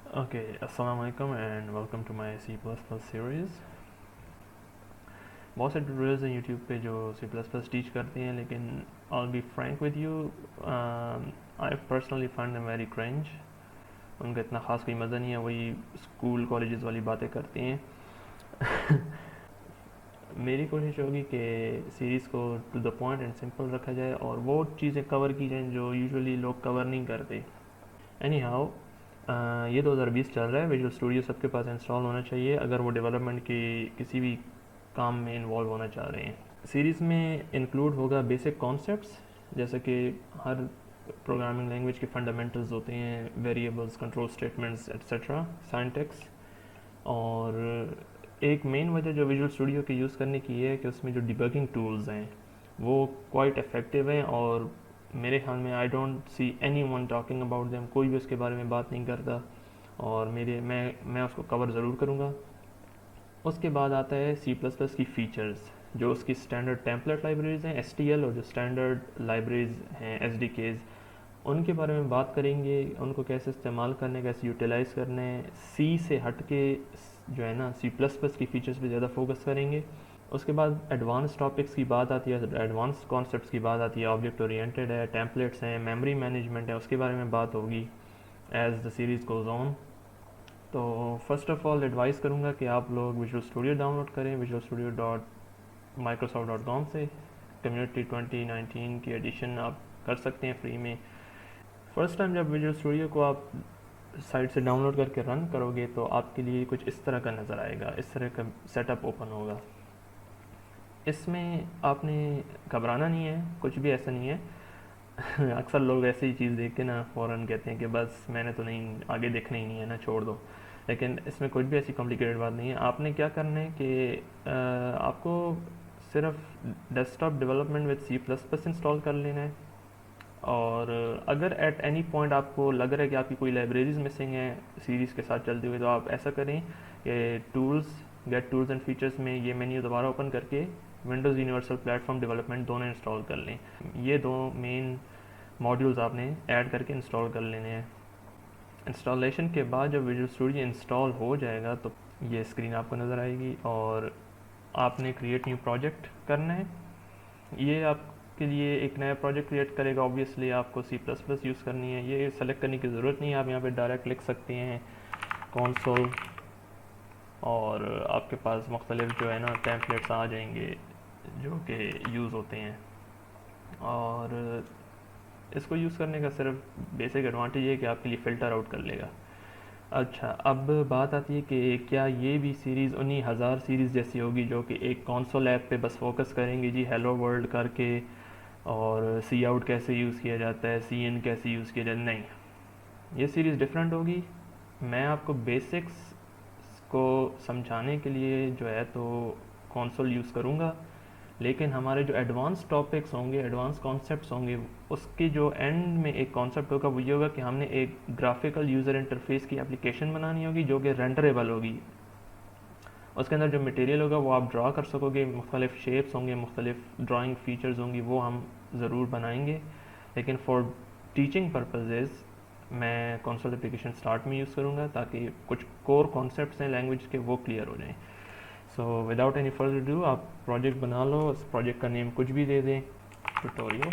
Okay, assalamu alaikum and welcome to my C++ series. बहुत से tutorials हैं YouTube पे जो C++ टीच करते हैं, लेकिन I'll be frank with you, I personally find them very cringe. उनका इतना ख़ास कोई मज़ा नहीं है, वही स्कूल कॉलेजेस वाली बातें करते हैं. मेरी कोशिश होगी कि सीरीज़ को to the point and simple रखा जाए और वो चीज़ें कवर की जाएँ जो यूजुअली लोग कवर नहीं करते. एनी हाउ, ये 2020 चल रहा है. विजुअल स्टूडियो सबके पास इंस्टॉल होना चाहिए अगर वो डेवलपमेंट की किसी भी काम में इन्वॉल्व होना चाह रहे हैं. सीरीज़ में इंक्लूड होगा बेसिक कॉन्सेप्ट्स, जैसे कि हर प्रोग्रामिंग लैंग्वेज के फंडामेंटल्स होते हैं, variables, control statements etcetera, syntax. और एक मेन वजह जो विजुअल स्टूडियो के यूज़ करने की है कि उसमें जो डिबगिंग टूल्स हैं वो क्वाइट इफ़ेक्टिव हैं, और मेरे ख्याल में I don't see any one talking about them. कोई भी उसके बारे में बात नहीं करता, और मैं उसको कवर ज़रूर करूँगा. उसके बाद आता है सी प्लस प्लस की फ़ीचर्स, जो उसकी स्टैंडर्ड टेम्पलेट लाइब्रेरीज़ हैं एस टी एल, और जो स्टैंडर्ड लाइब्रेरीज़ हैं एस डी केज़, उनके बारे में बात करेंगे. उनको कैसे इस्तेमाल करने, कैसे यूटिलाइज़ करने. सी से हट के जो है ना सी प्लस प्लस की फ़ीचर्स पे ज़्यादा फोकस करेंगे. उसके बाद एडवांस टॉपिक्स की बात आती है, एडवांस कॉन्सेप्ट्स की बात आती है. ऑब्जेक्ट ओरिएंटेड है, टेम्पलेट्स हैं, मेमोरी मैनेजमेंट है, उसके बारे में बात होगी as the series goes on. तो फर्स्ट ऑफ ऑल एडवाइस करूँगा कि आप लोग विजुअल स्टूडियो डाउनलोड करें visual studio dot Microsoft dot com से. कम्युनिटी 2019 की एडिशन आप कर सकते हैं फ्री में. फर्स्ट टाइम जब विजुअल स्टूडियो को आप साइट से डाउनलोड करके रन करोगे तो आपके लिए कुछ इस तरह का नज़र आएगा, इस तरह का सेटअप ओपन होगा. इसमें आपने घबराना नहीं है, कुछ भी ऐसा नहीं है. अक्सर लोग ऐसी ही चीज़ देख के ना फ़ौरन कहते हैं कि बस मैंने तो नहीं, आगे देखना ही नहीं है ना, छोड़ दो. लेकिन इसमें कुछ भी ऐसी कॉम्प्लिकेटेड बात नहीं है. आपने क्या करना है कि आपको सिर्फ desktop development with C plus plus install कर लेना है. और अगर एट एनी पॉइंट आपको लग रहा है कि आपकी कोई लाइब्रेरीज मिसिंग है सीरीज़ के साथ चलते हुए, तो आप ऐसा करें कि tools, get tools and features में ये मेन्यू दोबारा ओपन करके विंडोज़ यूनिवर्सल प्लेटफॉर्म डेवलपमेंट दोनों इंस्टॉल कर लें. ये दो मेन मॉड्यूल्स आपने ऐड करके इंस्टॉल कर लेने हैं. इंस्टॉलेशन के बाद जब विजुअल स्टूडियो इंस्टॉल हो जाएगा तो ये स्क्रीन आपको नज़र आएगी, और आपने क्रिएट न्यू प्रोजेक्ट करना है. ये आपके लिए एक नया प्रोजेक्ट क्रिएट करेगा. ऑब्वियसली आपको सी प्लस प्लस यूज़ करनी है, ये सेलेक्ट करने की ज़रूरत नहीं है. आप यहाँ पे डायरेक्ट लिख सकते हैं कॉन्सोल, और आपके पास मुख्तलिफ जो है ना टेम्पलेट्स आ जाएंगे जो कि यूज़ होते हैं. और इसको यूज़ करने का सिर्फ बेसिक एडवांटेज है कि आपके लिए फ़िल्टर आउट कर लेगा. अच्छा, अब बात आती है कि क्या ये भी सीरीज़ उन्हीं हज़ार सीरीज़ जैसी होगी जो कि एक कॉन्सोल ऐप पे बस फोकस करेंगी जी हेलो वर्ल्ड करके, और सी आउट कैसे यूज़ किया जाता है, सी इन कैसे यूज़ किया जाता है. नहीं, ये सीरीज़ डिफरेंट होगी. मैं आपको बेसिक्स को समझाने के लिए जो है तो कॉन्सोल यूज़ करूँगा, लेकिन हमारे जो एडवांस टॉपिक्स होंगे, एडवांस कॉन्सेप्ट्स होंगे, उसके जो एंड में एक कॉन्सेप्ट होगा वो ये होगा कि हमने एक ग्राफिकल यूज़र इंटरफेस की एप्लीकेशन बनानी होगी जो कि रेंडरेबल होगी. उसके अंदर जो मटेरियल होगा वो आप ड्रा कर सकोगे, मुख्तलिफ शेप्स होंगे, मुख्तलिफ ड्राइंग फीचर्स होंगी, वो हम ज़रूर बनाएंगे. लेकिन फॉर टीचिंग पर्पजेज़ मैं कंसोल एप्लीकेशन स्टार्ट में यूज़ करूँगा ताकि कुछ कोर कॉन्सेप्ट्स हैं लैंग्वेज के वो क्लियर हो जाएँ. So without any further do आप प्रोजेक्ट बना लो. उस प्रोजेक्ट का नेम कुछ भी दे दें, ट्यूटोरियल,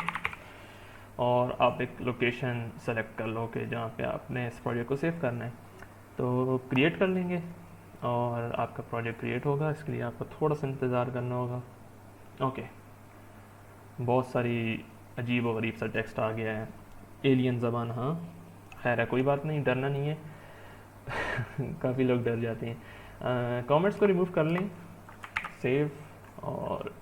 और आप एक लोकेशन सेलेक्ट कर लो कि जहाँ पे आपने इस प्रोजेक्ट को सेव करना है. तो क्रिएट कर लेंगे और आपका प्रोजेक्ट क्रिएट होगा. इसके लिए आपको थोड़ा सा इंतज़ार करना होगा. ओके, बहुत सारी अजीब व गरीब सा टेक्स्ट आ गया है, एलियन ज़बान. हाँ खैर है, कोई बात नहीं, डरना नहीं है. काफ़ी लोग डर जाते हैं. कमेंट्स को रिमूव कर लें, सेव. और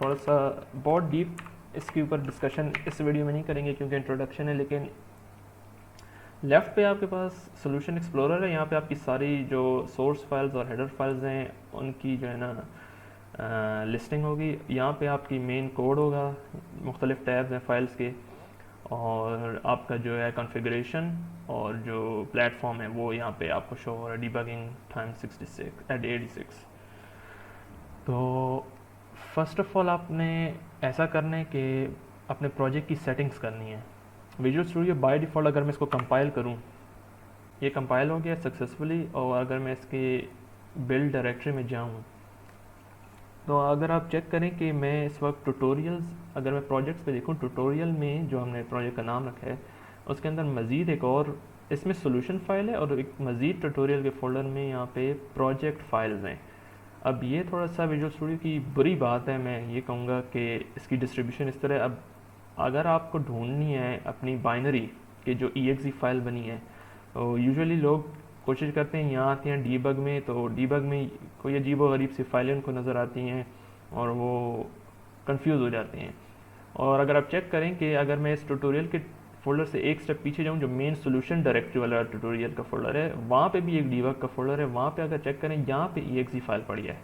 थोड़ा सा बहुत डीप इसके ऊपर डिस्कशन इस वीडियो में नहीं करेंगे क्योंकि इंट्रोडक्शन है. लेकिन लेफ़्ट पे आपके पास सोल्यूशन एक्सप्लोरर है. यहाँ पे आपकी सारी जो सोर्स फाइल्स और हेडर फाइल्स हैं उनकी जो है ना लिस्टिंग होगी. यहाँ पे आपकी मेन कोड होगा, मुख्तलिफ टैब्स हैं फाइल्स के, और आपका जो है कॉन्फ़िगरेशन और जो प्लेटफॉर्म है वो यहाँ पे आपको शो हो रहा है, डिबगिंग टाइम 86. तो फर्स्ट ऑफ ऑल आपने ऐसा करना है कि अपने प्रोजेक्ट की सेटिंग्स करनी है. विजुअल स्टूडियो बाय डिफ़ॉल्ट अगर मैं इसको कंपाइल करूँ ये कंपाइल हो गया सक्सेसफुली। और अगर मैं इसके बिल्ड डायरेक्टरी में जाऊँ तो अगर आप चेक करें कि मैं इस वक्त ट्यूटोरियल्स, अगर मैं प्रोजेक्ट्स पे देखूँ, ट्यूटोरियल में जो हमने प्रोजेक्ट का नाम रखा है उसके अंदर मज़ीद एक और इसमें सोल्यूशन फ़ाइल है और एक मज़ीद ट्यूटोरियल के फोल्डर में यहाँ पे प्रोजेक्ट फाइल्स हैं। अब ये थोड़ा सा विजुअल स्टूडियो की बुरी बात है, मैं ये कहूँगा कि इसकी डिस्ट्रीब्यूशन इस तरह। अब अगर आपको ढूंढनी है अपनी बाइनरी कि जो exe फाइल बनी है, तो यूजुअली लोग कोशिश करते हैं, यहाँ आते हैं डीबग में, तो डीबग में कोई अजीब व गरीब सी फाइलें उनको नज़र आती हैं और वो कंफ्यूज हो जाते हैं। और अगर आप चेक करें कि अगर मैं इस ट्यूटोरियल के फोल्डर से एक स्टेप पीछे जाऊँ, जो मेन सोल्यूशन डायरेक्टरी वाला ट्यूटोरियल का फोल्डर है, वहाँ पे भी एक डीबग का फोल्डर है, वहाँ पे अगर चेक करें यहाँ पे exe फाइल पड़ी है।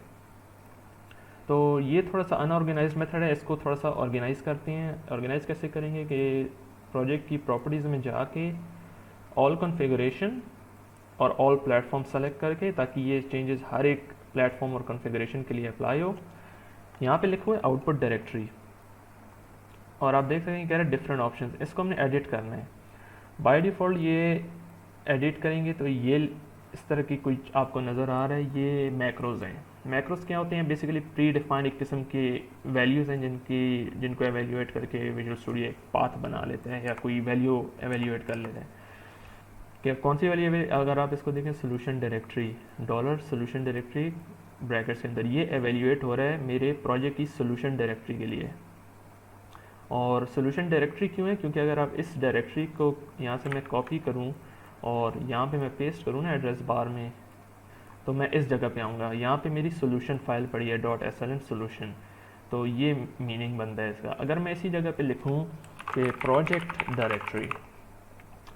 तो ये थोड़ा सा अनऑर्गेनाइज मेथड है, इसको थोड़ा सा ऑर्गेनाइज करते हैं। ऑर्गेनाइज कैसे करेंगे कि प्रोजेक्ट की प्रॉपर्टीज़ में जाके ऑल कॉन्फ़िगरेशन और ऑल प्लेटफॉर्म सेलेक्ट करके, ताकि ये चेंजेस हर एक प्लेटफॉर्म और कॉन्फ़िगरेशन के लिए अप्लाई हो। यहाँ पे लिखा हुआ है आउटपुट डायरेक्टरी और आप देख सकते हैं कह रहे हैं डिफरेंट ऑप्शंस, इसको हमने एडिट करना है। बाय डिफ़ॉल्ट ये एडिट करेंगे तो ये इस तरह की कुछ आपको नज़र आ रहा है, ये मैक्रोज हैं। मैक्रोज क्या होते हैं? बेसिकली प्री डिफाइंड एक किस्म की वैल्यूज़ हैं जिनको एवेल्यूएट करके विजुअल स्टूडियो एक पाथ बना लेते हैं या कोई वैल्यू एवेल्यूएट कर लेते हैं। कि कौन सी वैल्यू? अगर आप इसको देखें, solution directory dollar solution directory brackets के अंदर, ये एवेल्यूएट हो रहा है मेरे प्रोजेक्ट की सोल्यूशन डायरेक्टरी के लिए। और सोल्यूशन डायरेक्टरी क्यों है? क्योंकि अगर आप इस डायरेक्टरी को यहाँ से मैं कॉपी करूँ और यहाँ पे मैं पेस्ट करूँ ना एड्रेस बार में, तो मैं इस जगह पे आऊँगा, यहाँ पे मेरी सोल्यूशन फाइल पड़ी है .sln solution, तो ये मीनिंग बनता है इसका। अगर मैं इसी जगह पे लिखूँ कि प्रोजेक्ट डायरेक्टरी,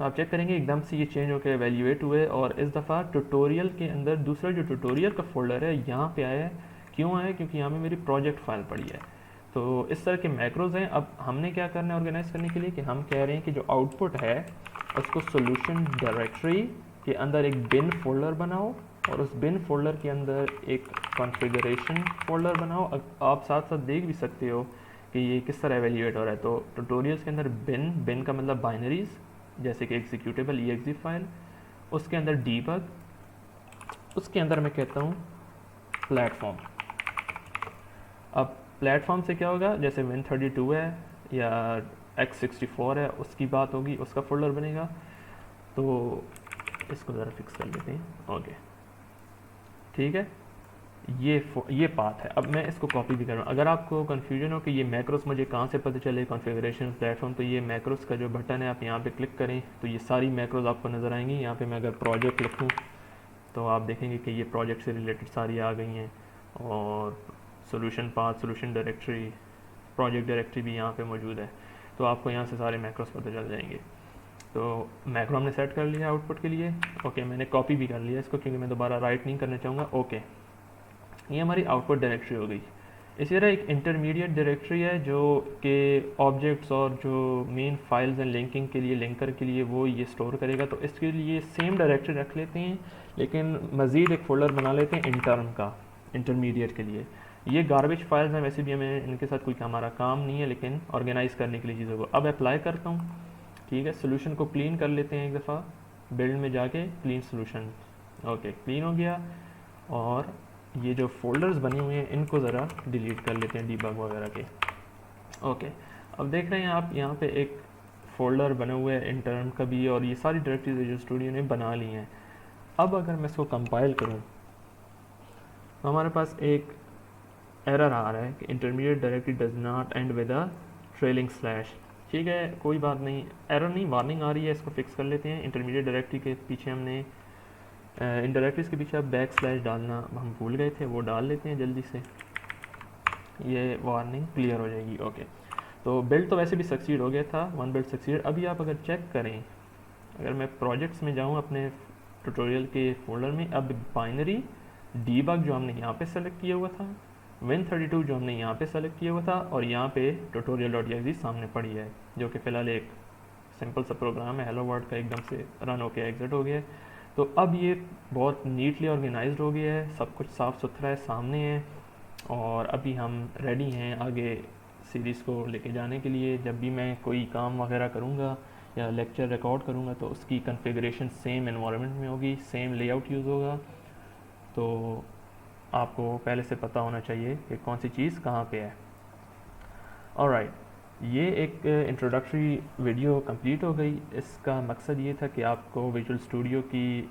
आप चेक करेंगे एकदम से ये चेंज होकर एवेल्यूएट हुए और इस दफ़ा ट्यूटोरियल के अंदर दूसरा जो ट्यूटोरियल का फोल्डर है यहाँ पे आया है। क्यों आया? क्योंकि यहाँ पे मेरी प्रोजेक्ट फाइल पड़ी है। तो इस तरह के मैक्रोज हैं। अब हमने क्या करना है ऑर्गेनाइज करने के लिए, कि हम कह रहे हैं कि जो आउटपुट है उसको सोल्यूशन डायरेक्टरी के अंदर एक बिन फोल्डर बनाओ और उस बिन फोल्डर के अंदर एक कॉन्फ़िगरेशन फोल्डर बनाओ। आप साथ साथ देख भी सकते हो कि ये किस तरह एवेल्यूएट हो रहा है। तो ट्यूटोरियल्स के अंदर बिन का मतलब बाइनरीज, जैसे कि एग्जीक्यूटेबल exe फाइल, उसके अंदर डीबग, उसके अंदर मैं कहता हूँ प्लेटफॉर्म। अब प्लेटफॉर्म से क्या होगा? जैसे Win32 है या x64 है, उसकी बात होगी, उसका फोल्डर बनेगा। तो इसको ज़रा फिक्स कर लेते हैं। ओके, ठीक है, ये पाथ है। अब मैं इसको कॉपी भी कर रहा हूँ। अगर आपको कन्फ्यूजन हो कि ये मैक्रोस मुझे कहाँ से पता चले, कॉन्फ़िगरेशन प्लेटफॉर्म, तो ये मैक्रोस का जो बटन है आप यहाँ पे क्लिक करें तो ये सारी मैक्रोस आपको नज़र आएंगी। यहाँ पे मैं अगर प्रोजेक्ट लिखूँ तो आप देखेंगे कि ये प्रोजेक्ट से रिलेटेड सारी आ गई हैं और solution path, solution directory, project directory भी यहाँ पे मौजूद है। तो आपको यहाँ से सारे मैक्रोस पता चल जाएंगे। तो मैक्रो हमने सेट कर लिया आउटपुट के लिए। ओके, मैंने कॉपी भी कर लिया इसको क्योंकि मैं दोबारा राइट नहीं करना चाहूँगा। ओके, ये हमारी आउटपुट डायरेक्टरी हो गई। इसी तरह एक इंटरमीडिएट डायरेक्टरी है जो कि ऑब्जेक्ट्स और जो मेन फाइल्स हैं लिंकिंग के लिए, लिंकर के लिए, वो ये स्टोर करेगा। तो इसके लिए सेम डायरेक्टरी रख लेते हैं लेकिन मज़ीद एक फ़ोल्डर बना लेते हैं इंटर्म का, इंटरमीडिएट के लिए। ये गार्बेज फाइल्स हैं, वैसे भी हमें इनके साथ कोई हमारा काम नहीं है, लेकिन ऑर्गेनाइज़ करने के लिए चीज़ों को। अब अप्लाई करता हूँ, ठीक है। सोल्यूशन को क्लीन कर लेते हैं एक दफ़ा, बिल्ड में जाके क्लीन सोल्यूशन। ओके, क्लीन हो गया। और ये जो फोल्डर्स बने हुए हैं इनको ज़रा डिलीट कर लेते हैं डीबग वगैरह के। ओके, अब देख रहे हैं आप यहाँ पे एक फ़ोल्डर बने हुए हैं इंटर्न का भी, और ये सारी डायरेक्टरीज जो स्टूडियो ने बना ली हैं। अब अगर मैं इसको कंपाइल करूँ तो हमारे पास एक एरर आ रहा है कि intermediate directory does not and with a trailing slash. ठीक है, कोई बात नहीं, एरर नहीं, वार्निंग आ रही है, इसको फिक्स कर लेते हैं। इंटरमीडिएट डायरेक्टरी के पीछे हमने इन डायरेक्टरीज के पीछे अब बैक स्लैश डालना हम भूल गए थे, वो डाल लेते हैं जल्दी से, ये वार्निंग क्लियर हो जाएगी। ओके, तो बिल्ड तो वैसे भी सक्सीड हो गया था, वन बिल्ड सक्सीड। अभी आप अगर चेक करें, अगर मैं प्रोजेक्ट्स में जाऊँ अपने ट्यूटोरियल के फोल्डर में, अब बाइनरी डीबग जो हमने यहाँ पे सेलेक्ट किया हुआ था, Win32 जो हमने यहाँ पे सेलेक्ट किया हुआ था, और यहाँ पे tutorial.exe सामने पड़ी है, जो कि फ़िलहाल एक सिंपल सा प्रोग्राम है, हेलो वर्ल्ड का, एकदम से रन होके एग्जिट हो गया है। तो अब ये बहुत नीटली ऑर्गेनाइज्ड हो गया है, सब कुछ साफ़ सुथरा है, सामने है, और अभी हम रेडी हैं आगे सीरीज़ को लेके जाने के लिए। जब भी मैं कोई काम वगैरह करूँगा या लेक्चर रिकॉर्ड करूँगा तो उसकी कन्फिग्रेशन सेम एनवायरनमेंट में होगी, सेम लेआउट यूज़ होगा। तो आपको पहले से पता होना चाहिए कि कौन सी चीज़ कहाँ पे है। ऑलराइट, ये एक इंट्रोडक्टरी वीडियो कंप्लीट हो गई। इसका मकसद ये था कि आपको विजुअल स्टूडियो की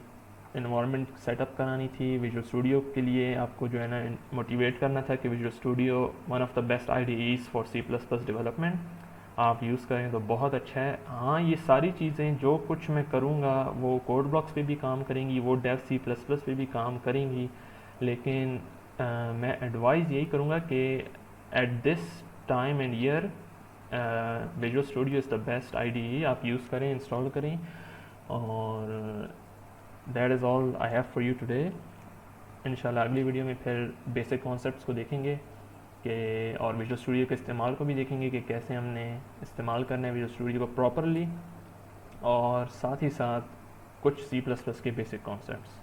इन्वायरमेंट सेटअप करानी थी। विजुअल स्टूडियो के लिए आपको जो है ना मोटिवेट करना था कि visual studio one of the best IDEs for C plus plus development, आप यूज़ करें तो बहुत अच्छा है। हाँ, ये सारी चीज़ें जो कुछ मैं करूँगा वो कोड ब्लॉक्स पे भी काम करेंगी, वो डेव सी प्लस प्लस पे भी काम करेंगी, लेकिन मैं एडवाइस यही करूँगा कि at this time and year visual studio is the best IDE, आप यूज़ करें, इंस्टॉल करें। और that is all I have for you today. इंशाल्लाह अगली वीडियो में फिर बेसिक कॉन्सेप्ट्स को देखेंगे कि, और विजुअल स्टूडियो के इस्तेमाल को भी देखेंगे कि कैसे हमने इस्तेमाल करना है विजुअल स्टूडियो को प्रॉपरली, और साथ ही साथ कुछ सी प्लस प्लस के बेसिक कॉन्सेप्ट्स।